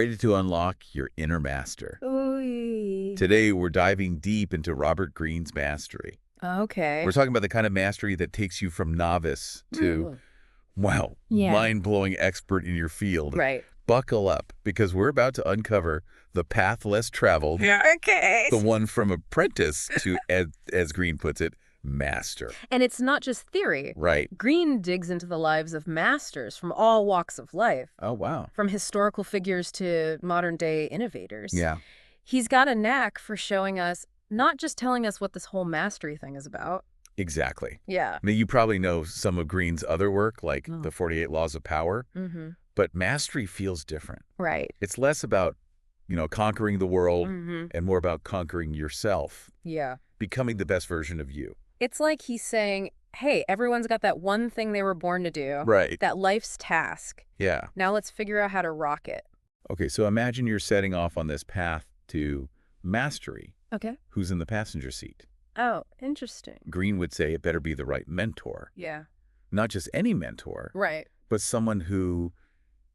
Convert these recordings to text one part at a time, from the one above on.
ready to unlock your inner master. Ooh. Today, we're diving deep into Robert Greene's mastery. Okay. We're talking about the kind of mastery that takes you from novice to, wow, Yeah. mind-blowing expert in your field. Right. Buckle up, because we're about to uncover the path less traveled, Okay. the one from apprentice to, as Greene puts it, master. And it's not just theory. Right. Greene digs into the lives of masters from all walks of life, Oh, wow. from historical figures to modern-day innovators. Yeah. He's got a knack for showing us, not just telling us what this whole mastery thing is about. Exactly. Yeah. Now, you probably know some of Greene's other work, like Oh. The 48 Laws of Power, Mm-hmm. but mastery feels different. Right. It's less about, conquering the world Mm-hmm. and more about conquering yourself, Yeah. becoming the best version of you. It's like he's saying, hey, everyone's got that one thing they were born to do. Right. That life's task. Yeah. Now let's figure out how to rock it. Okay, so imagine you're setting off on this path to mastery. Okay. Who's in the passenger seat? Oh, interesting. Greene would say it better be the right mentor. Yeah. Not just any mentor, Right. but someone who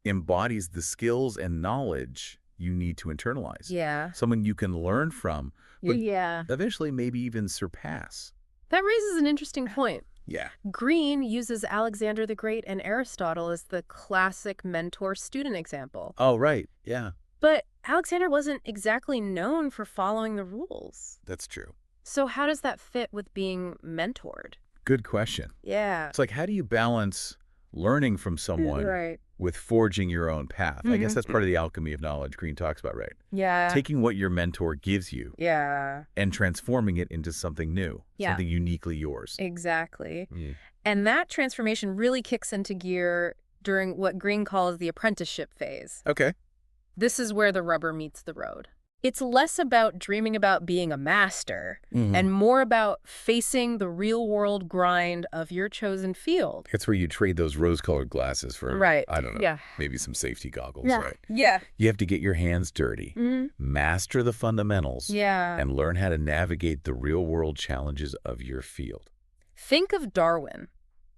embodies the skills and knowledge you need to internalize. Yeah. Someone you can learn from, but Yeah. eventually maybe even surpass. That raises an interesting point. Yeah. Greene uses Alexander the Great and Aristotle as the classic mentor-student example. Oh, right. Yeah, But Alexander wasn't exactly known for following the rules. that's true. So how does that fit with being mentored? Good question. Yeah. It's like, how do you balance learning from someone Right. with forging your own path? I guess Mhm. that's part of the alchemy of knowledge Greene talks about, right? Yeah. Taking what your mentor gives you Yeah. and transforming it into something new, Yeah. something uniquely yours. Exactly. Mm. And that transformation really kicks into gear during what Greene calls the apprenticeship phase. Okay. This is where the rubber meets the road. It's less about dreaming about being a master and more about facing the real-world grind of your chosen field. It's where you trade those rose-colored glasses for, Right. I don't know, Yeah. maybe some safety goggles, Yeah. right? Yeah. You have to get your hands dirty, Mhm. master the fundamentals, Yeah. and learn how to navigate the real-world challenges of your field. Think of Darwin.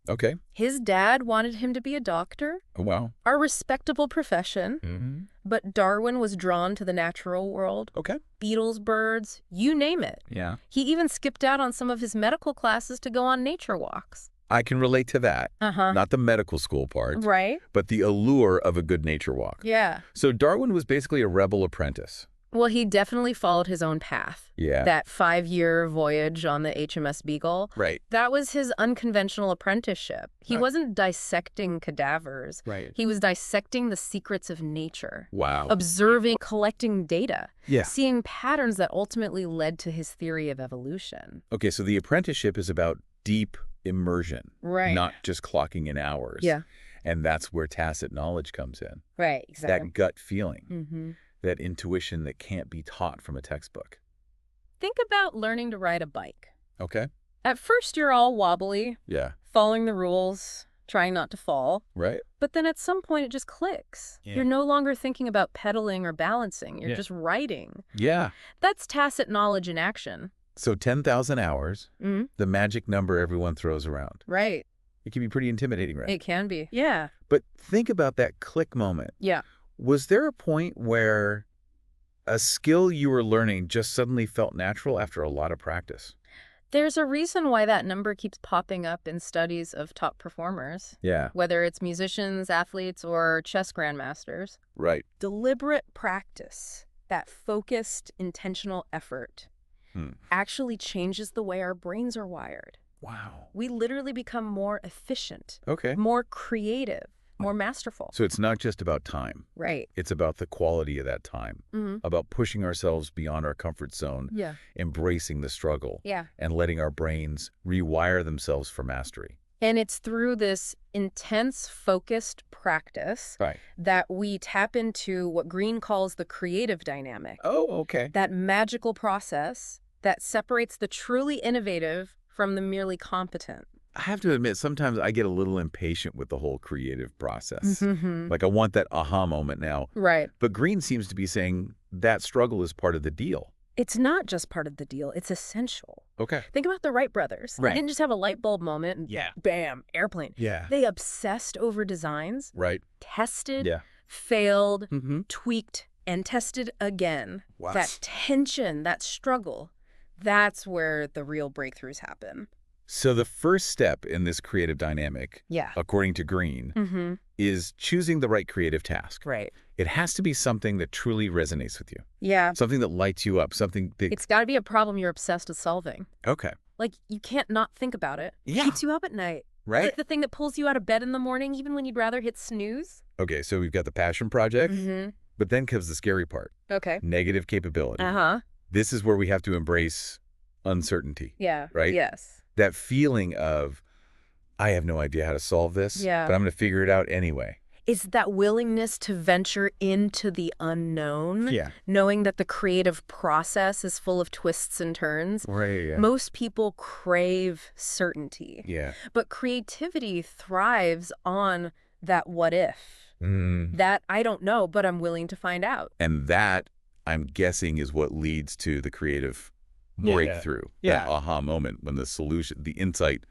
Okay. His dad wanted him to be a doctor, Oh, wow. a respectable profession, Mm-hmm. but Darwin was drawn to the natural world. Okay. Beetles, birds, you name it. Yeah. He even skipped out on some of his medical classes to go on nature walks. I can relate to that. Uh-huh. Not the medical school part, Right? but the allure of a good nature walk. Yeah. So Darwin was basically a rebel apprentice. Well, he definitely followed his own path. Yeah. That 5-year voyage on the HMS Beagle, Right. that was his unconventional apprenticeship. He wasn't dissecting cadavers. Right. He was dissecting the secrets of nature, Wow. observing, collecting data, Yeah. seeing patterns that ultimately led to his theory of evolution. Okay, so the apprenticeship is about deep immersion, Right. not just clocking in hours. Yeah. And that's where tacit knowledge comes in. Right, exactly. That gut feeling, Mm-hmm. that intuition that can't be taught from a textbook. Think about learning to ride a bike. Okay? At first, you're all wobbly, Yeah. following the rules, trying not to fall. Right? But then at some point, it just clicks. Yeah. You're no longer thinking about pedaling or balancing. You're Yeah. just riding. Yeah. That's tacit knowledge in action. So 10,000 hours, Mm-hmm. the magic number everyone throws around. Right. It can be pretty intimidating, right? It can be. Yeah. But think about that click moment. Yeah. Was there a point where a skill you were learning just suddenly felt natural after a lot of practice? There's a reason why that number keeps popping up in studies of top performers, Yeah. whether it's musicians, athletes, or chess grandmasters. Right. Deliberate practice, that focused, intentional effort, actually changes the way our brains are wired. Wow. We literally become more efficient, Okay. more creative, more masterful. So it's not just about time. Right. It's about the quality of that time, Mm-hmm. about pushing ourselves beyond our comfort zone, Yeah. embracing the struggle, Yeah. and letting our brains rewire themselves for mastery. And it's through this intense, focused practice Right. that we tap into what Greene calls the creative dynamic. Oh, okay. That magical process that separates the truly innovative from the merely competent. I have to admit, sometimes I get a little impatient with the whole creative process. Mm-hmm. Like, I want that aha moment now. Right. But Greene seems to be saying that struggle is part of the deal. It's not just part of the deal. It's essential. Okay. Think about the Wright brothers. Right. They didn't just have a light bulb moment and Yeah. bam, airplane. Yeah. They obsessed over designs, Right. tested, Yeah. failed, Mm-hmm. tweaked, and tested again. Wow. That tension, that struggle, that's where the real breakthroughs happen. So the first step in this creative dynamic, Yeah. according to Greene, Mm-hmm. is choosing the right creative task. Right. It has to be something that truly resonates with you, Yeah. something that lights you up, something that... It's got to be a problem you're obsessed with solving. Okay. Like, you can't not think about it. Yeah. Keeps you up at night. Right? Like the thing that pulls you out of bed in the morning, even when you'd rather hit snooze. Okay, so we've got the passion project, Mm-hmm. but then comes the scary part, Okay. negative capability. Uh-huh. This is where we have to embrace uncertainty, Yeah. right? Yes. That feeling of, I have no idea how to solve this, Yeah. but I'm going to figure it out anyway. It's that willingness to venture into the unknown, Yeah. knowing that the creative process is full of twists and turns. Right, yeah. Most people crave certainty, Yeah. but creativity thrives on that what if, Mm. that I don't know, but I'm willing to find out. And that, I'm guessing, is what leads to the creative Yeah. breakthrough, Yeah. that aha moment when the solution, the insight,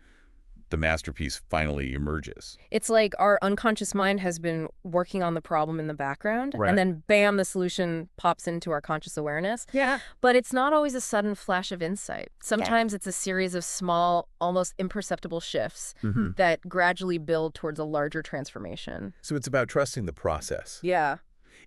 the masterpiece finally emerges. It's like our unconscious mind has been working on the problem in the background, Right. and then bam, the solution pops into our conscious awareness. Yeah. But it's not always a sudden flash of insight. Sometimes it's a series of small, almost imperceptible shifts Mm-hmm. that gradually build towards a larger transformation. So it's about trusting the process, Yeah.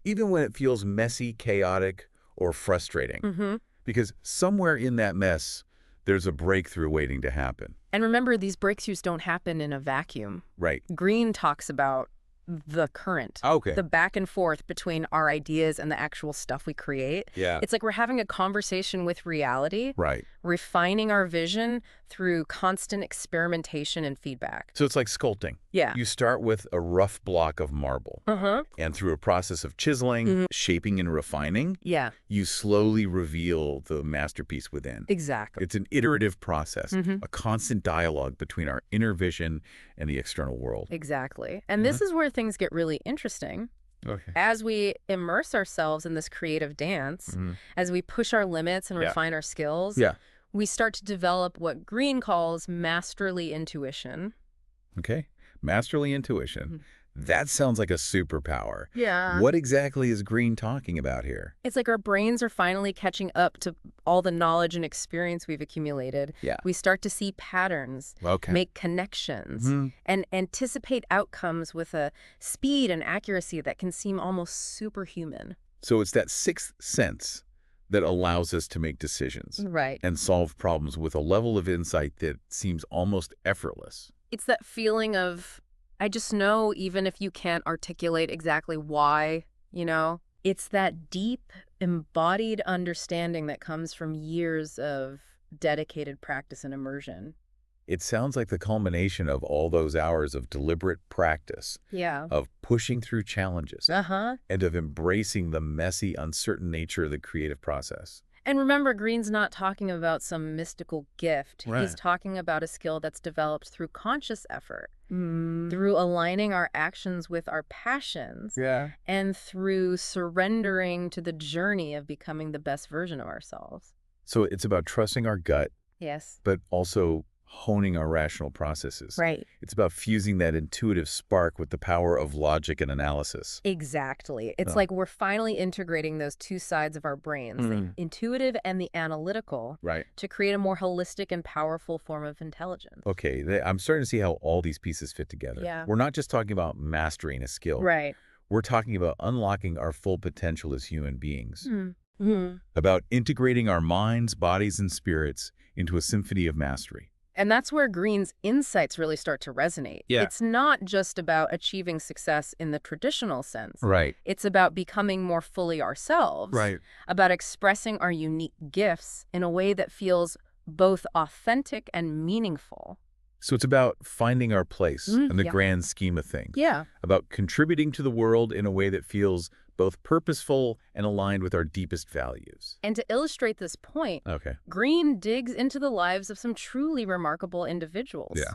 even when it feels messy, chaotic, or frustrating. Mm-hmm. Because somewhere in that mess, there's a breakthrough waiting to happen. And remember, these breakthroughs don't happen in a vacuum. Right. Greene talks about the current, Okay. the back and forth between our ideas and the actual stuff we create. Yeah. It's like we're having a conversation with reality, Right. refining our vision through constant experimentation and feedback. So it's like sculpting. Yeah. You start with a rough block of marble, Uh-huh. and through a process of chiseling, Mhm. shaping, and refining, Yeah, you slowly reveal the masterpiece within. exactly. It's an iterative process, Mhm. a constant dialogue between our inner vision and the external world. Exactly. And this is where things get really interesting. Okay. As we immerse ourselves in this creative dance, as we push our limits and Yeah. refine our skills, Yeah. we start to develop what Greene calls masterly intuition. Okay. Masterly intuition. That sounds like a superpower. Yeah. What exactly is Greene talking about here? It's like our brains are finally catching up to all the knowledge and experience we've accumulated. Yeah. We start to see patterns, Okay. make connections, Mhm. and anticipate outcomes with a speed and accuracy that can seem almost superhuman. So it's that sixth sense that allows us to make decisions Right. and solve problems with a level of insight that seems almost effortless. It's that feeling of, I just know even if you can't articulate exactly why, you know? It's that deep, embodied understanding that comes from years of dedicated practice and immersion. It sounds like the culmination of all those hours of deliberate practice, Yeah. of pushing through challenges, Uh-huh. and of embracing the messy, uncertain nature of the creative process. And remember, Greene's not talking about some mystical gift. Right. He's talking about a skill that's developed through conscious effort, through aligning our actions with our passions, Yeah. and through surrendering to the journey of becoming the best version of ourselves. So it's about trusting our gut, Yes. but also honing our rational processes. Right. It's about fusing that intuitive spark with the power of logic and analysis. Exactly. It's Oh. like we're finally integrating those two sides of our brains, the intuitive and the analytical, Right. to create a more holistic and powerful form of intelligence. Okay, I'm starting to see how all these pieces fit together. Yeah. We're not just talking about mastering a skill. Right. We're talking about unlocking our full potential as human beings, Mm-hmm. about integrating our minds, bodies, and spirits into a symphony of mastery. And that's where Greene's insights really start to resonate. Yeah. It's not just about achieving success in the traditional sense. Right. It's about becoming more fully ourselves. About expressing our unique gifts in a way that feels both authentic and meaningful. So it's about finding our place in the yeah. grand scheme of things. Yeah. About contributing to the world in a way that feels both purposeful and aligned with our deepest values. And to illustrate this point, Okay. Greene digs into the lives of some truly remarkable individuals. Yeah.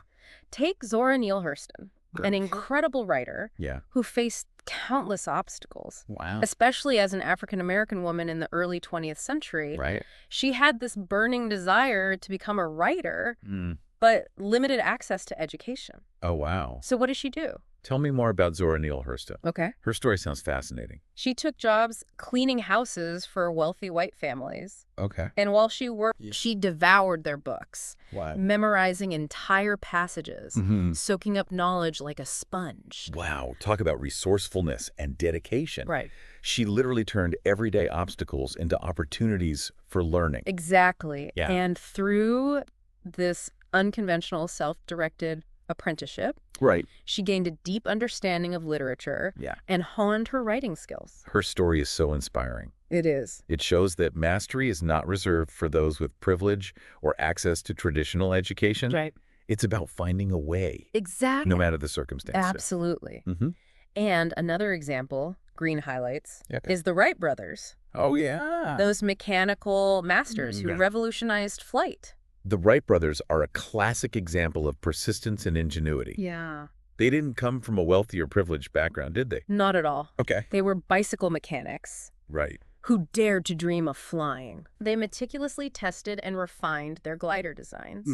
Take Zora Neale Hurston, an Okay. incredible writer Yeah. who faced countless obstacles. Wow. Especially as an African-American woman in the early 20th century. Right. She had this burning desire to become a writer, Mm. but limited access to education. Oh, wow. So what does she do? Tell me more about Zora Neale Hurston. Okay. Her story sounds fascinating. She took jobs cleaning houses for wealthy white families. Okay. And while she worked, she devoured their books, Wow. memorizing entire passages, Mm-hmm. soaking up knowledge like a sponge. Wow. Talk about resourcefulness and dedication. Right. She literally turned everyday obstacles into opportunities for learning. Exactly. Yeah. And through this unconventional self-directed apprenticeship, Right. she gained a deep understanding of literature Yeah. and honed her writing skills. Her story is so inspiring. It is. It shows that mastery is not reserved for those with privilege or access to traditional education. Right. It's about finding a way, Exactly. no matter the circumstances. Absolutely. Mm-hmm. And another example Greene highlights Okay. is the Wright brothers, Oh, yeah. those mechanical masters who Yeah. revolutionized flight. The Wright brothers are a classic example of persistence and ingenuity. Yeah. They didn't come from a wealthy or privileged background, did they? Not at all. Okay. They were bicycle mechanics Right. who dared to dream of flying. They meticulously tested and refined their glider designs,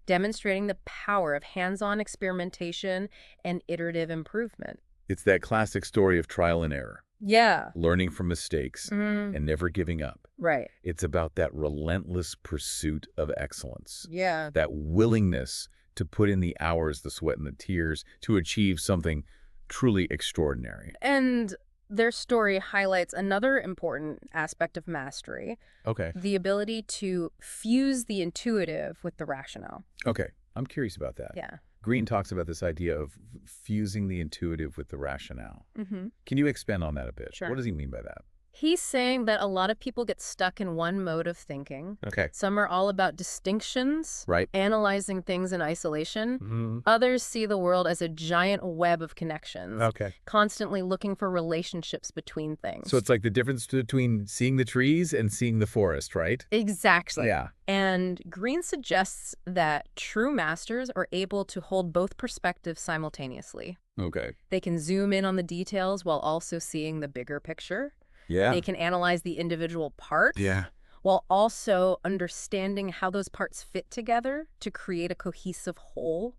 demonstrating the power of hands-on experimentation and iterative improvement. It's that classic story of trial and error, Yeah. learning from mistakes Mm, and never giving up. right. It's about that relentless pursuit of excellence, Yeah. that willingness to put in the hours, the sweat, and the tears to achieve something truly extraordinary. And their story highlights another important aspect of mastery, Okay. the ability to fuse the intuitive with the rational. Okay. I'm curious about that. Yeah. Greene talks about this idea of fusing the intuitive with the rationale. Mm-hmm. Can you expand on that a bit? Sure. What does he mean by that? He's saying that a lot of people get stuck in one mode of thinking. Okay. Some are all about distinctions, Right. analyzing things in isolation. Mm-hmm. Others see the world as a giant web of connections, Okay. constantly looking for relationships between things. So it's like the difference between seeing the trees and seeing the forest, right? Exactly. Yeah. And Greene suggests that true masters are able to hold both perspectives simultaneously. Okay. They can zoom in on the details while also seeing the bigger picture. Yeah. They can analyze the individual parts Yeah. while also understanding how those parts fit together to create a cohesive whole.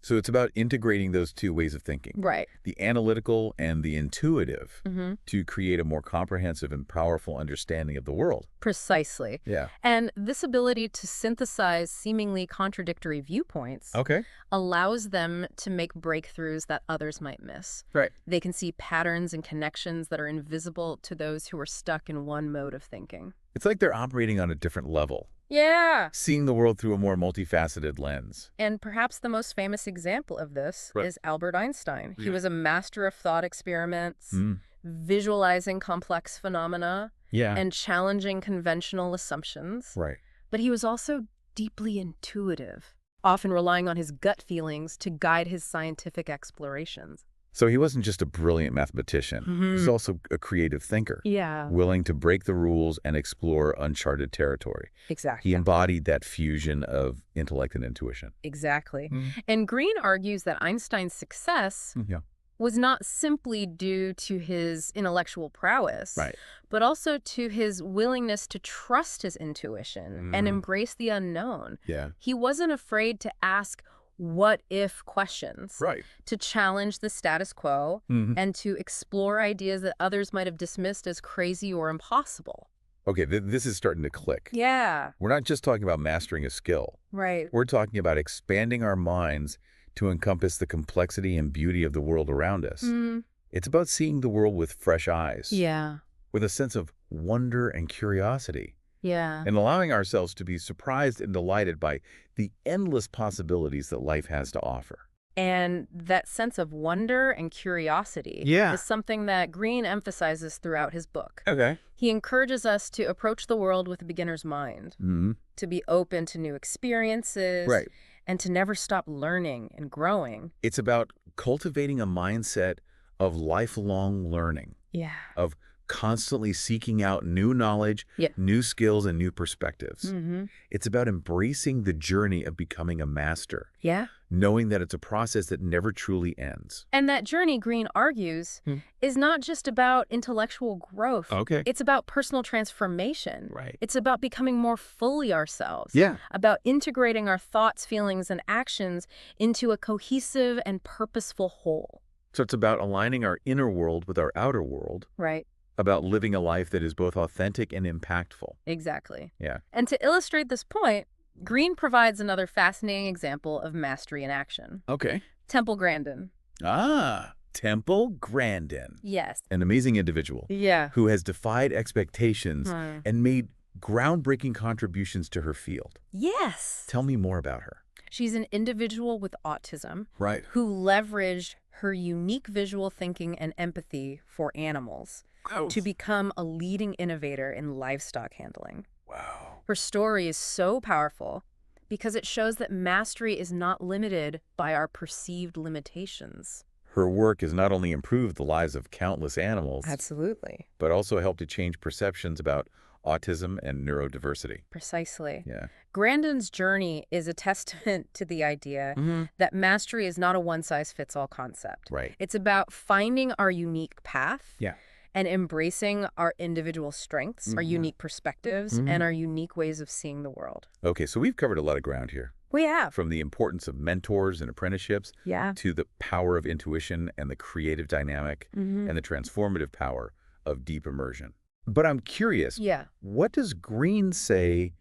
So it's about integrating those two ways of thinking, Right. the analytical and the intuitive, Mm-hmm. to create a more comprehensive and powerful understanding of the world. Precisely. Yeah. And this ability to synthesize seemingly contradictory viewpoints Okay. allows them to make breakthroughs that others might miss. Right. They can see patterns and connections that are invisible to those who are stuck in one mode of thinking. It's like they're operating on a different level, Yeah. seeing the world through a more multifaceted lens. And perhaps the most famous example of this Right. is Albert Einstein. He Yeah. was a master of thought experiments, Mm. visualizing complex phenomena, Yeah. and challenging conventional assumptions. Right. But he was also deeply intuitive, often relying on his gut feelings to guide his scientific explorations. So he wasn't just a brilliant mathematician. He was also a creative thinker, Yeah, willing to break the rules and explore uncharted territory. exactly. He embodied that fusion of intellect and intuition. Exactly. Mm. And Greene argues that Einstein's success Yeah. was not simply due to his intellectual prowess, Right. but also to his willingness to trust his intuition and Mm. embrace the unknown. Yeah. He wasn't afraid to ask what-if questions, Right. to challenge the status quo, Mhm. and to explore ideas that others might have dismissed as crazy or impossible. Okay, this is starting to click. Yeah, We're not just talking about mastering a skill. right. We're talking about expanding our minds to encompass the complexity and beauty of the world around us. Mm, It's about seeing the world with fresh eyes, yeah, with a sense of wonder and curiosity, yeah. and allowing ourselves to be surprised and delighted by the endless possibilities that life has to offer. And that sense of wonder and curiosity Yeah. is something that Greene emphasizes throughout his book. Okay. He encourages us to approach the world with a beginner's mind, Mm-hmm. to be open to new experiences, Right. and to never stop learning and growing. It's about cultivating a mindset of lifelong learning, Yeah. of constantly seeking out new knowledge, Yeah. new skills, and new perspectives. Mm-hmm. It's about embracing the journey of becoming a master, Yeah. knowing that it's a process that never truly ends. And that journey, Greene argues, Hmm. is not just about intellectual growth. Okay. It's about personal transformation. Right. It's about becoming more fully ourselves. Yeah. About integrating our thoughts, feelings, and actions into a cohesive and purposeful whole. So it's about aligning our inner world with our outer world, Right. about living a life that is both authentic and impactful. Exactly. Yeah. And to illustrate this point, Greene provides another fascinating example of mastery in action. Okay. Temple Grandin. Temple Grandin. Yes. An amazing individual Yeah. who has defied expectations Hmm. and made groundbreaking contributions to her field. Yes. Tell me more about her. She's an individual with autism Right. who leveraged her unique visual thinking and empathy for animals to become a leading innovator in livestock handling. Wow. Her story is so powerful because it shows that mastery is not limited by our perceived limitations. Her work has not only improved the lives of countless animals, Absolutely. but also helped to change perceptions about autism and neurodiversity. Precisely. Yeah. Grandin's journey is a testament to the idea that mastery is not a one-size-fits-all concept. Right. It's about finding our unique path Yeah. and embracing our individual strengths, our unique perspectives, and our unique ways of seeing the world. Okay, so we've covered a lot of ground here. We have. From the importance of mentors and apprenticeships Yeah. to the power of intuition and the creative dynamic and the transformative power of deep immersion. But I'm curious, Yeah. what does Greene say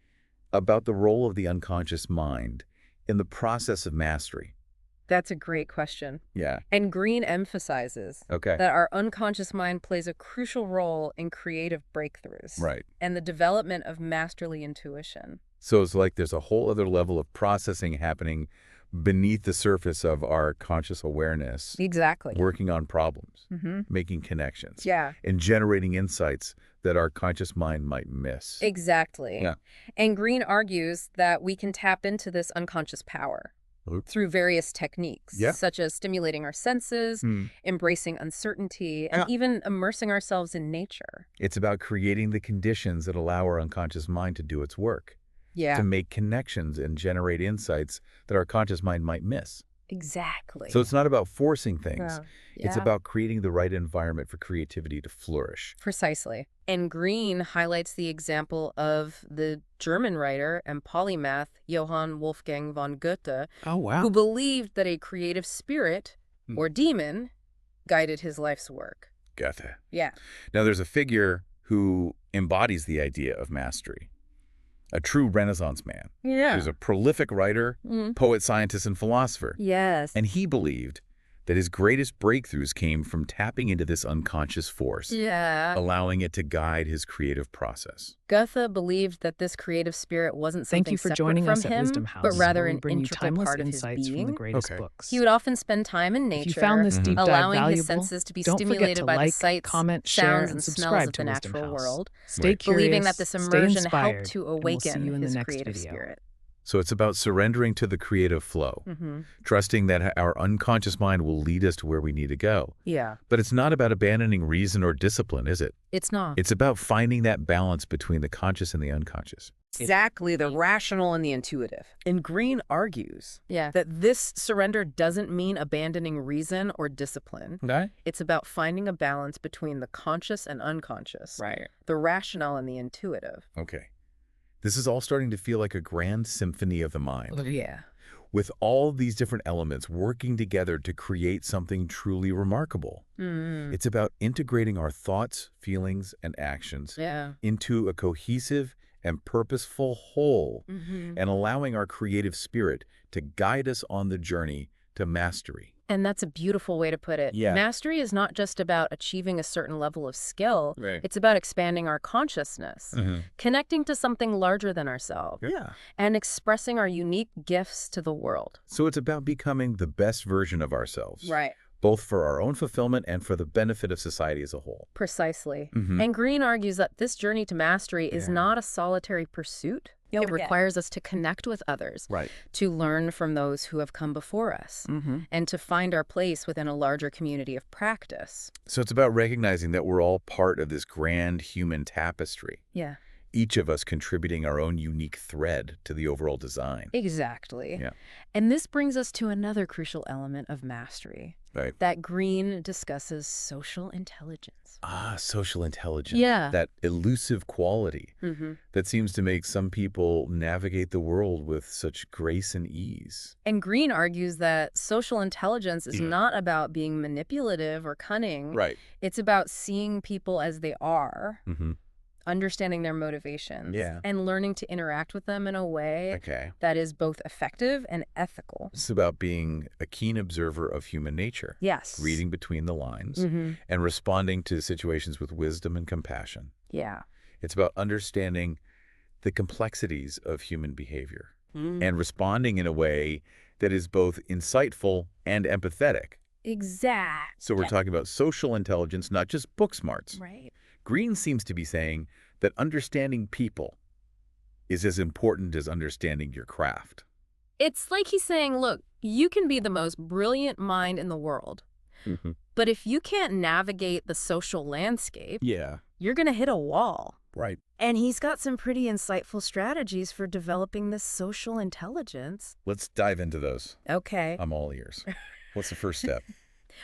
about the role of the unconscious mind in the process of mastery? That's a great question. Yeah. And Greene emphasizes Okay. that our unconscious mind plays a crucial role in creative breakthroughs Right. and the development of masterly intuition. So it's like there's a whole other level of processing happening beneath the surface of our conscious awareness, Exactly. working on problems, Mm-hmm. making connections, Yeah. and generating insights that our conscious mind might miss. Exactly. Yeah. And Greene argues that we can tap into this unconscious power through various techniques, Yeah. such as stimulating our senses, embracing uncertainty, and even immersing ourselves in nature. It's about creating the conditions that allow our unconscious mind to do its work, Yeah. to make connections and generate insights that our conscious mind might miss. Exactly. So it's not about forcing things. It's Yeah. about creating the right environment for creativity to flourish. Precisely. And Greene highlights the example of the German writer and polymath Johann Wolfgang von Goethe, Oh, wow. who believed that a creative spirit, or demon, guided his life's work. Goethe. Yeah. Now, there's a figure who embodies the idea of mastery, a true Renaissance man. Yeah. He was a prolific writer, poet, scientist, and philosopher. Yes. And he believed that his greatest breakthroughs came from tapping into this unconscious force, Yeah. allowing it to guide his creative process. Goethe believed that this creative spirit wasn't Thank something you for separate joining from us at him, Wisdom House, but rather where we an bring you integral timeless part of his insights from the being. greatest Okay. books. He would often spend time in nature, If you found this deep dive allowing valuable, his senses to be don't forget stimulated to by the like, sights, comment, share, sounds, and and smells subscribe of to the Wisdom natural House. world, Stay curious, believing that this stay immersion inspired, helped to and we'll see awaken you in the his next creative video. spirit. So it's about surrendering to the creative flow, trusting that our unconscious mind will lead us to where we need to go. Yeah. But it's not about abandoning reason or discipline, is it? It's not. It's about finding that balance between the conscious and the unconscious. Exactly, the rational and the intuitive. And Greene argues Yeah. that this surrender doesn't mean abandoning reason or discipline. Okay. It's about finding a balance between the conscious and unconscious, Right. the rational and the intuitive. Okay. This is all starting to feel like a grand symphony of the mind, Yeah. with all these different elements working together to create something truly remarkable. It's about integrating our thoughts, feelings, and actions Yeah. into a cohesive and purposeful whole, and allowing our creative spirit to guide us on the journey to mastery. And that's a beautiful way to put it. Yeah. Mastery is not just about achieving a certain level of skill. Right. It's about expanding our consciousness, connecting to something larger than ourselves, Yeah. and expressing our unique gifts to the world. So it's about becoming the best version of ourselves. Right. Both for our own fulfillment and for the benefit of society as a whole. Precisely. Mhm. And Greene argues that this journey to mastery is not a solitary pursuit. It requires us to connect with others, Right. to learn from those who have come before us, and to find our place within a larger community of practice. So it's about recognizing that we're all part of this grand human tapestry. Yeah. each of us contributing our own unique thread to the overall design. Exactly. Yeah. And this brings us to another crucial element of mastery Right. that Greene discusses: social intelligence. Social intelligence. Yeah. That elusive quality Mm-hmm. that seems to make some people navigate the world with such grace and ease. And Greene argues that social intelligence is Yeah. not about being manipulative or cunning. Right. It's about seeing people as they are, Mm-hmm. understanding their motivations, Yeah. and learning to interact with them in a way Okay. that is both effective and ethical. It's about being a keen observer of human nature, Yes. reading between the lines, Mm-hmm. and responding to situations with wisdom and compassion. Yeah. It's about understanding the complexities of human behavior Mm. and responding in a way that is both insightful and empathetic. Exact. So we're talking about social intelligence, not just book smarts. Right. Greene seems to be saying that understanding people is as important as understanding your craft. It's like he's saying, look, you can be the most brilliant mind in the world, Mm-hmm. but if you can't navigate the social landscape, Yeah, you're going to hit a wall. right. And he's got some pretty insightful strategies for developing this social intelligence. Let's dive into those. Okay. I'm all ears. What's the first step?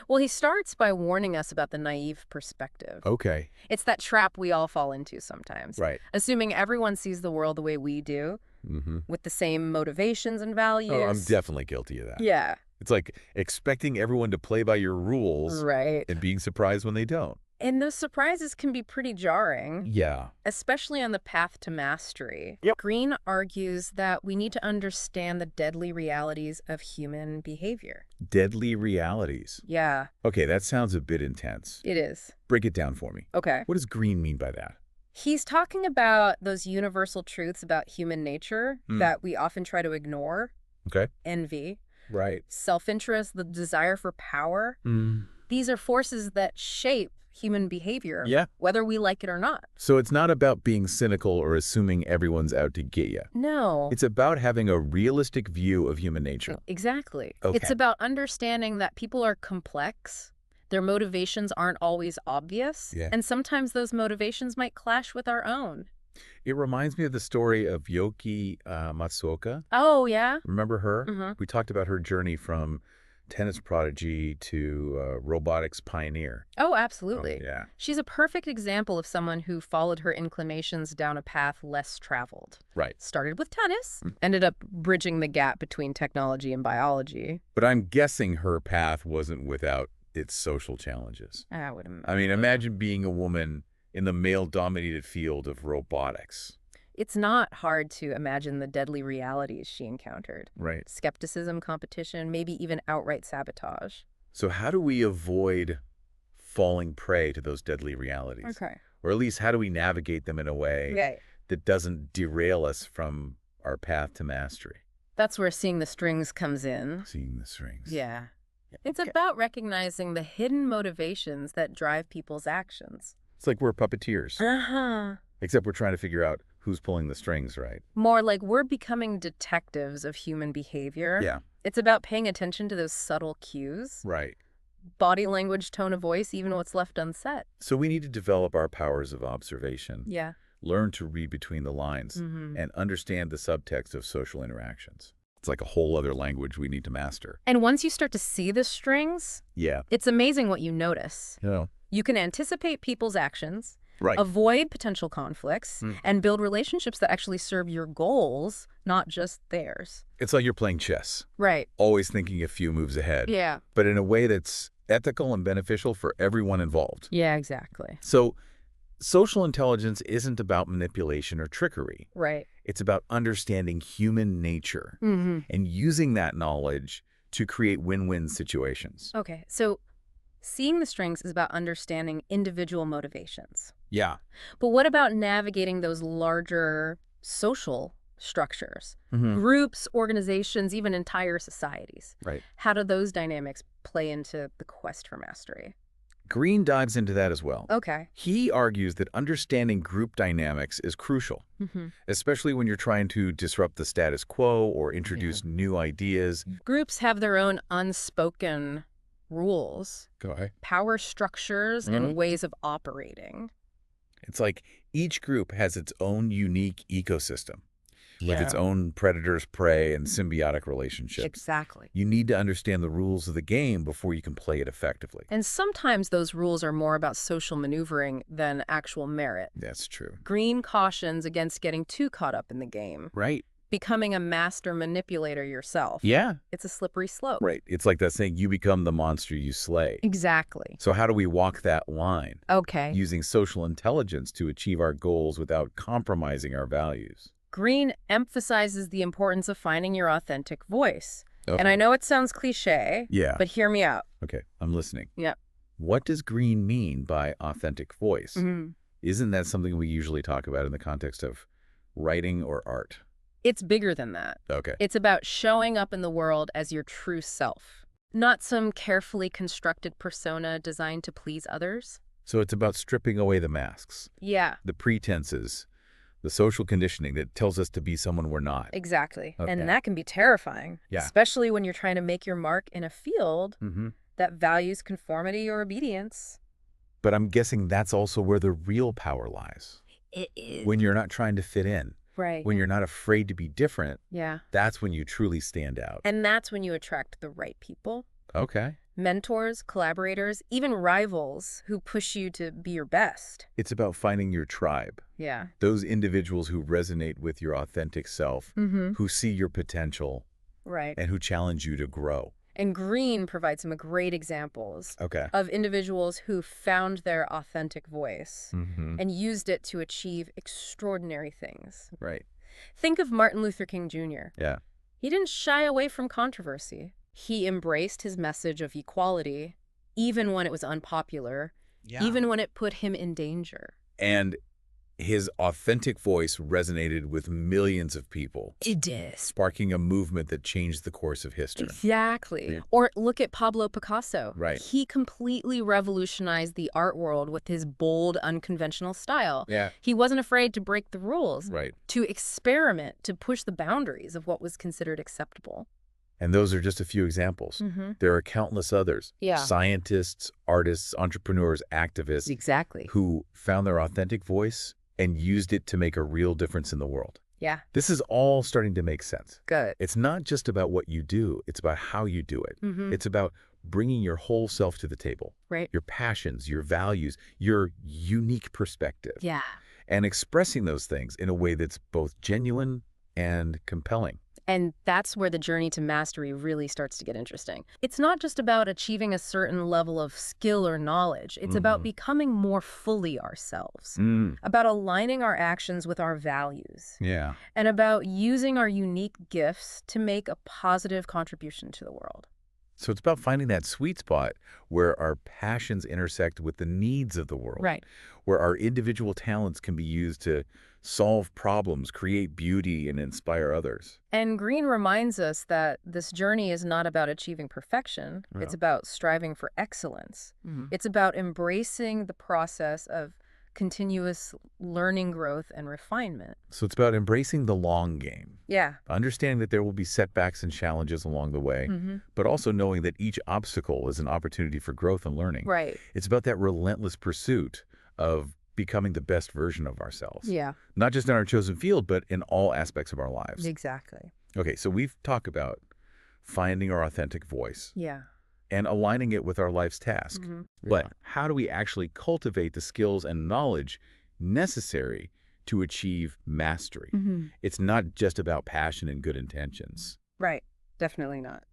Well, he starts by warning us about the naive perspective. Okay. It's that trap we all fall into sometimes. Right. Assuming everyone sees the world the way we do, Mm-hmm. with the same motivations and values. Oh, I'm definitely guilty of that. Yeah. It's like expecting everyone to play by your rules Right. and being surprised when they don't. And those surprises can be pretty jarring, Yeah. especially on the path to mastery. Yep. Greene argues that we need to understand the deadly realities of human behavior. Deadly realities. Yeah, Okay, that sounds a bit intense. it is. Break it down for me. Okay. What does Greene mean by that? He's talking about those universal truths about human nature Mm. that we often try to ignore. Okay. Envy, Right. self-interest, the desire for power. These are forces that shape human behavior, Yeah. whether we like it or not. So it's not about being cynical or assuming everyone's out to get you. No. It's about having a realistic view of human nature. Exactly. Okay. It's about understanding that people are complex. Their motivations aren't always obvious. Yeah. And sometimes those motivations might clash with our own. It reminds me of the story of Yoki Matsuoka. Oh, yeah? Remember her? Mm-hmm. We talked about her journey from tennis prodigy to robotics pioneer. Oh, absolutely. Yeah. She's a perfect example of someone who followed her inclinations down a path less traveled. Right. Started with tennis, ended up bridging the gap between technology and biology. But I'm guessing her path wasn't without its social challenges. I would imagine. I mean, imagine being a woman in the male-dominated field of robotics. It's not hard to imagine the deadly realities she encountered. Right. Skepticism, competition, maybe even outright sabotage. So how do we avoid falling prey to those deadly realities? Okay. Or at least how do we navigate them in a way that doesn't derail us from our path to mastery? That's where seeing the strings comes in. Seeing the strings. Yeah. It's about recognizing the hidden motivations that drive people's actions. It's like we're puppeteers, Uh-huh. except we're trying to figure out who's pulling the strings, right? More like we're becoming detectives of human behavior. Yeah. It's about paying attention to those subtle cues. Right. Body language, tone of voice, even what's left unsaid. So we need to develop our powers of observation, Yeah. learn to read between the lines, Mm-hmm. and understand the subtext of social interactions. It's like a whole other language we need to master. And once you start to see the strings, Yeah. it's amazing what you notice. You know. You can anticipate people's actions, Right. avoid potential conflicts, and build relationships that actually serve your goals, not just theirs. It's like you're playing chess, Right. always thinking a few moves ahead, Yeah. but in a way that's ethical and beneficial for everyone involved. Yeah, exactly. So social intelligence isn't about manipulation or trickery. Right. It's about understanding human nature Mm-hmm. and using that knowledge to create win-win situations. Okay, so seeing the strengths is about understanding individual motivations. Yeah. But what about navigating those larger social structures? Mm-hmm. Groups, organizations, even entire societies. Right. How do those dynamics play into the quest for mastery? Greene dives into that as well. Okay. He argues that understanding group dynamics is crucial, Mm-hmm. especially when you're trying to disrupt the status quo or introduce new ideas. Groups have their own unspoken rules, Go ahead. power structures, and ways of operating. It's like each group has its own unique ecosystem with its Yeah. own predators, prey, and symbiotic relationships. Exactly. You need to understand the rules of the game before you can play it effectively. And sometimes those rules are more about social maneuvering than actual merit. That's true. Greene cautions against getting too caught up in the game, Right. becoming a master manipulator yourself. Yeah. It's a slippery slope. Right. It's like that saying, you become the monster you slay. Exactly. So how do we walk that line? Okay. Using social intelligence to achieve our goals without compromising our values. Greene emphasizes the importance of finding your authentic voice. Oh. And I know it sounds cliche, Yeah. but hear me out. Okay, I'm listening. Yeah. What does Greene mean by authentic voice? Mhm. Isn't that something we usually talk about in the context of writing or art? It's bigger than that. Okay. It's about showing up in the world as your true self, not some carefully constructed persona designed to please others. So it's about stripping away the masks, Yeah, the pretenses, the social conditioning that tells us to be someone we're not. exactly. Okay. And that can be terrifying, Yeah. especially when you're trying to make your mark in a field Mm-hmm. that values conformity or obedience. But I'm guessing that's also where the real power lies. It is. When you're not trying to fit in, Right. when you're not afraid to be different, Yeah. that's when you truly stand out. And that's when you attract the right people. Okay. Mentors, collaborators, even rivals who push you to be your best. It's about finding your tribe, Yeah. those individuals who resonate with your authentic self, Mm-hmm. who see your potential, Right. and who challenge you to grow. And Greene provides some great examples Okay. of individuals who found their authentic voice Mm-hmm. and used it to achieve extraordinary things. Right. Think of Martin Luther King Jr. Yeah. He didn't shy away from controversy. He embraced his message of equality, even when it was unpopular, even when it put him in danger. And his authentic voice resonated with millions of people, It did. sparking a movement that changed the course of history. Exactly. Yeah. Or look at Pablo Picasso. Right. He completely revolutionized the art world with his bold, unconventional style. Yeah. He wasn't afraid to break the rules, Right. to experiment, to push the boundaries of what was considered acceptable. And those are just a few examples. Mm-hmm. There are countless others. Yeah. Scientists, artists, entrepreneurs, activists Exactly. who found their authentic voice and used it to make a real difference in the world. Yeah. This is all starting to make sense. Good. It's not just about what you do, it's about how you do it. Mm-hmm. It's about bringing your whole self to the table, Right. your passions, your values, your unique perspective, Yeah. and expressing those things in a way that's both genuine and compelling. And that's where the journey to mastery really starts to get interesting. It's not just about achieving a certain level of skill or knowledge. It's about Mhm. becoming more fully ourselves, Mm. about aligning our actions with our values, Yeah. and about using our unique gifts to make a positive contribution to the world. So it's about finding that sweet spot where our passions intersect with the needs of the world, Right. where our individual talents can be used to solve problems, create beauty, and inspire others. And Greene reminds us that this journey is not about achieving perfection. Yeah. It's about striving for excellence. Mm-hmm. It's about embracing the process of continuous learning, growth, and refinement. So it's about embracing the long game, Yeah. understanding that there will be setbacks and challenges along the way, Mm-hmm. but also knowing that each obstacle is an opportunity for growth and learning. Right. It's about that relentless pursuit of becoming the best version of ourselves. Yeah. Not just in our chosen field, but in all aspects of our lives. Exactly. Okay, so we've talked about finding our authentic voice Yeah. and aligning it with our life's task. Mhm. But how do we actually cultivate the skills and knowledge necessary to achieve mastery? Mm-hmm. It's not just about passion and good intentions. Right. Definitely not.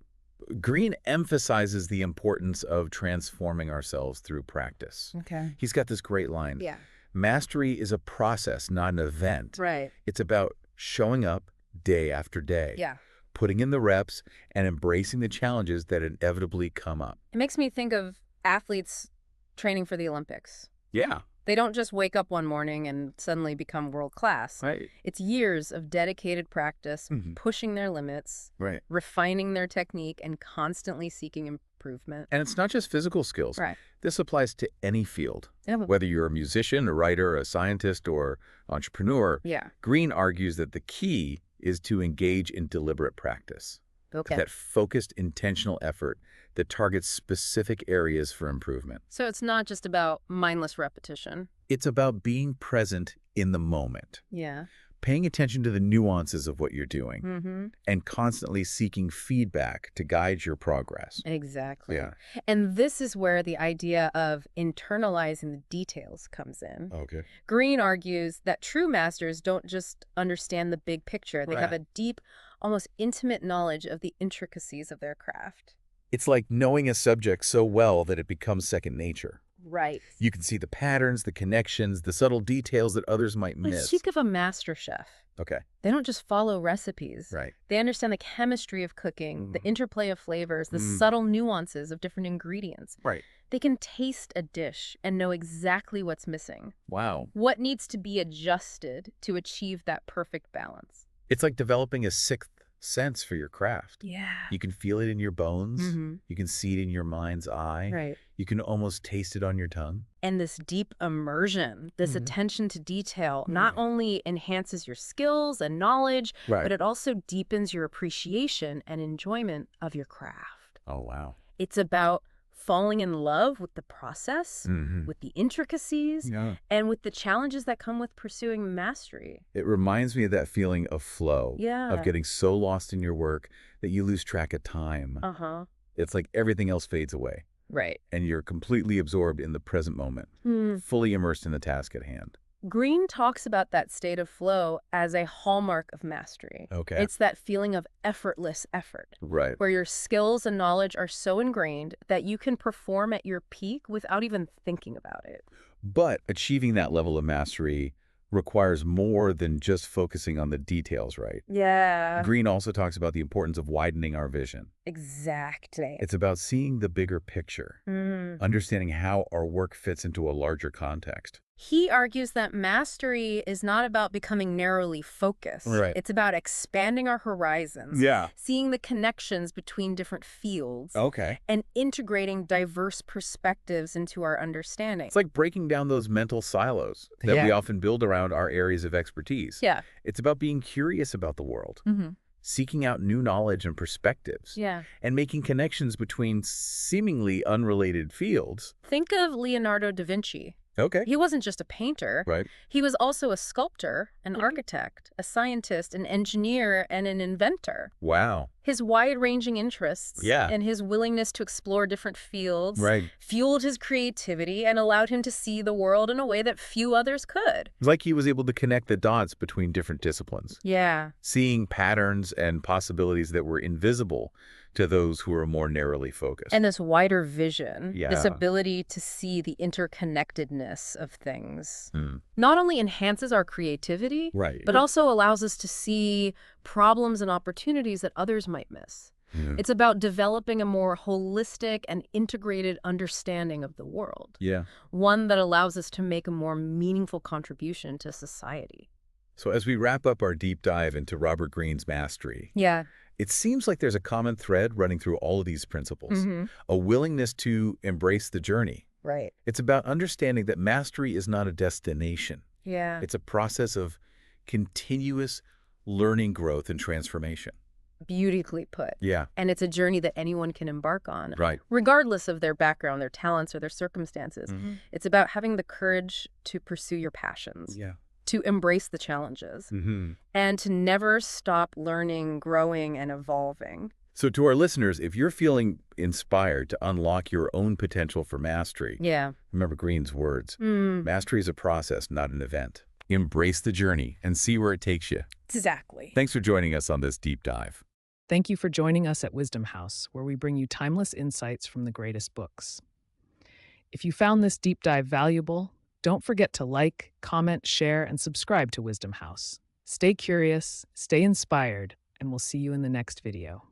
Greene emphasizes the importance of transforming ourselves through practice. Okay. He's got this great line. Yeah. Mastery is a process, not an event. Right. It's about showing up day after day, Yeah. putting in the reps, and embracing the challenges that inevitably come up. It makes me think of athletes training for the Olympics. Yeah, They don't just wake up one morning and suddenly become world class. right. It's years of dedicated practice, Mhm. pushing their limits, Right. refining their technique, and constantly seeking improvement. And it's not just physical skills. Right. This applies to any field. Yeah. Whether you're a musician, a writer, a scientist, or entrepreneur, Yeah. Greene argues that the key is to engage in deliberate practice. Okay. That focused, intentional effort that targets specific areas for improvement. So it's not just about mindless repetition. It's about being present in the moment, Yeah. paying attention to the nuances of what you're doing, Mm-hmm. and constantly seeking feedback to guide your progress. Exactly. Yeah. And this is where the idea of internalizing the details comes in. Okay. Greene argues that true masters don't just understand the big picture. They have Right. a deep, almost intimate knowledge of the intricacies of their craft. It's like knowing a subject so well that it becomes second nature. Right. You can see the patterns, the connections, the subtle details that others might But miss. speak of a master chef. Okay. They don't just follow recipes. Right. They understand the chemistry of cooking, the interplay of flavors, the Mm. subtle nuances of different ingredients. Right. They can taste a dish and know exactly what's missing, Wow. what needs to be adjusted to achieve that perfect balance. It's like developing a sixth sense for your craft. Yeah. You can feel it in your bones. Mm-hmm. You can see it in your mind's eye. Right. You can almost taste it on your tongue. And this deep immersion, this Mhm. attention to detail, not Right. only enhances your skills and knowledge, Right. but it also deepens your appreciation and enjoyment of your craft. Oh, wow. It's about falling in love with the process, Mm-hmm. with the intricacies, Yeah. and with the challenges that come with pursuing mastery. It reminds me of that feeling of flow, Yeah. of getting so lost in your work that you lose track of time. Uh-huh. It's like everything else fades away, Right. and you're completely absorbed in the present moment, fully immersed in the task at hand. Greene talks about that state of flow as a hallmark of mastery. Okay. It's that feeling of effortless effort, Right. where your skills and knowledge are so ingrained that you can perform at your peak without even thinking about it. But achieving that level of mastery requires more than just focusing on the details, right? Yeah. Greene also talks about the importance of widening our vision. Exactly. It's about seeing the bigger picture, understanding how our work fits into a larger context. He argues that mastery is not about becoming narrowly focused. Right. It's about expanding our horizons, Yeah. seeing the connections between different fields, Okay. and integrating diverse perspectives into our understanding. It's like breaking down those mental silos that we often build around our areas of expertise. Yeah. It's about being curious about the world, Mm-hmm. seeking out new knowledge and perspectives, Yeah. and making connections between seemingly unrelated fields. Think of Leonardo da Vinci. Okay. He wasn't just a painter. Right. He was also a sculptor, an architect, a scientist, an engineer, and an inventor. Wow. His wide-ranging interests Yeah. and his willingness to explore different fields Right. fueled his creativity and allowed him to see the world in a way that few others could. It's like he was able to connect the dots between different disciplines, Yeah. seeing patterns and possibilities that were invisible to those who were more narrowly focused. And this wider vision, this Yeah. ability to see the interconnectedness of things, Hmm. not only enhances our creativity, Right. but also allows us to see problems and opportunities that others might miss. Yeah. It's about developing a more holistic and integrated understanding of the world, Yeah. one that allows us to make a more meaningful contribution to society. So as we wrap up our deep dive into Robert Greene's mastery, Yeah. it seems like there's a common thread running through all of these principles, Mm-hmm. a willingness to embrace the journey. Right. It's about understanding that mastery is not a destination. Yeah. It's a process of continuous learning, growth, and transformation. Beautifully put. Yeah. And it's a journey that anyone can embark on, Right. regardless of their background, their talents, or their circumstances. Mm-hmm. It's about having the courage to pursue your passions, Yeah. to embrace the challenges, Mm-hmm. and to never stop learning, growing, and evolving. So to our listeners, if you're feeling inspired to unlock your own potential for mastery, Yeah. remember Greene's words. Mm, Mastery is a process, not an event. Embrace the journey and see where it takes you. exactly. Thanks for joining us on this deep dive. Thank you for joining us at Wisdom House, where we bring you timeless insights from the greatest books. If you found this deep dive valuable, don't forget to like, comment, share, and subscribe to Wisdom House. Stay curious, stay inspired, and we'll see you in the next video.